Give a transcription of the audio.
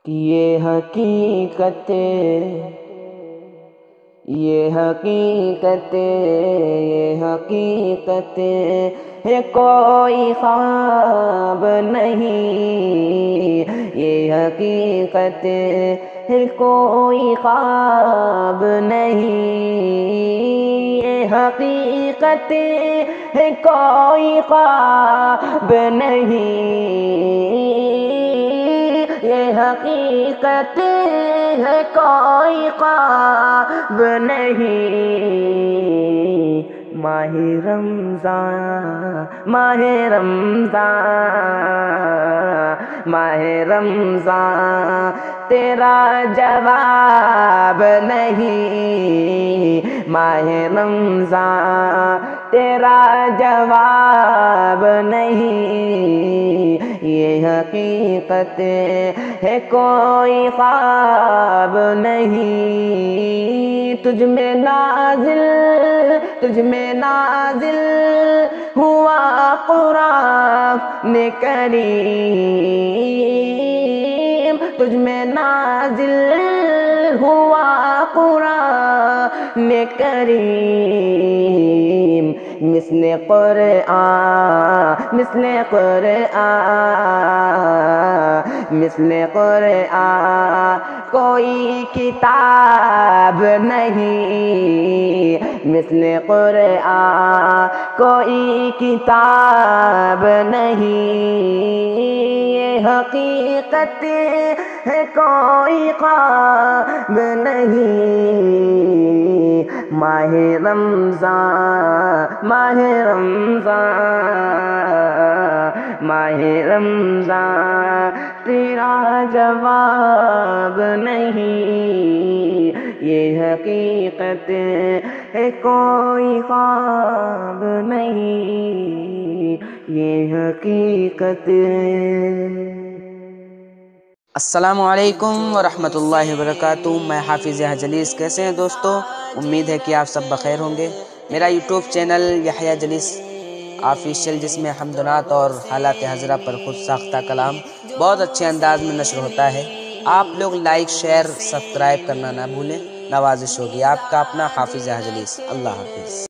یہ حقیقت ہے، کوئی خواب نہیں، یہ حقیقت ہے، کوئی خواب نہیں، یہ حقیقت ہے، کوئی خواب نہیں، یہ حقیقت ہے، کوئی خواب نہیں۔ ماہ رمضان، ماہ رمضان، ماہ رمضان تیرا جواب نہیں، ماہ رمضان تیرا جواب نہیں، یہ حقیقت ہے، کوئی خواب نہیں۔ تجھ میں نازل ہوا قرآن کریم، تجھ میں نازل ہوا قرآن کریم، مثل قرآن، مثل قرآن، مثل قرآن کوئی کتاب نہیں، مثل قرآن کوئی کتاب نہیں، یہ حقیقت ہے، کوئی خواب نہیں۔ ماہ رمضان، ماہ رمضان، ماہ رمضان تیرا جواب نہیں، یہ حقیقت ہے، کوئی خواب نہیں، یہ حقیقت۔ السلام علیکم ورحمۃ اللہ وبرکاتہ۔ میں حافظ یحییٰ جلیس۔ کیسے ہیں دوستو؟ امید ہے کہ آپ سب بخیر ہوں گے۔ میرا یوٹیوب چینل یحییٰ جلیس آفیشیل، جس میں حمد و نعت اور حالات حاضرہ پر خود ساختہ کلام بہت اچھے انداز میں نشر ہوتا ہے۔ آپ لوگ لائک، شیئر، سبسکرائب کرنا نہ بھولیں، نوازش ہوگی۔ آپ کا اپنا حافظ یحییٰ جلیس۔ اللہ حافظ۔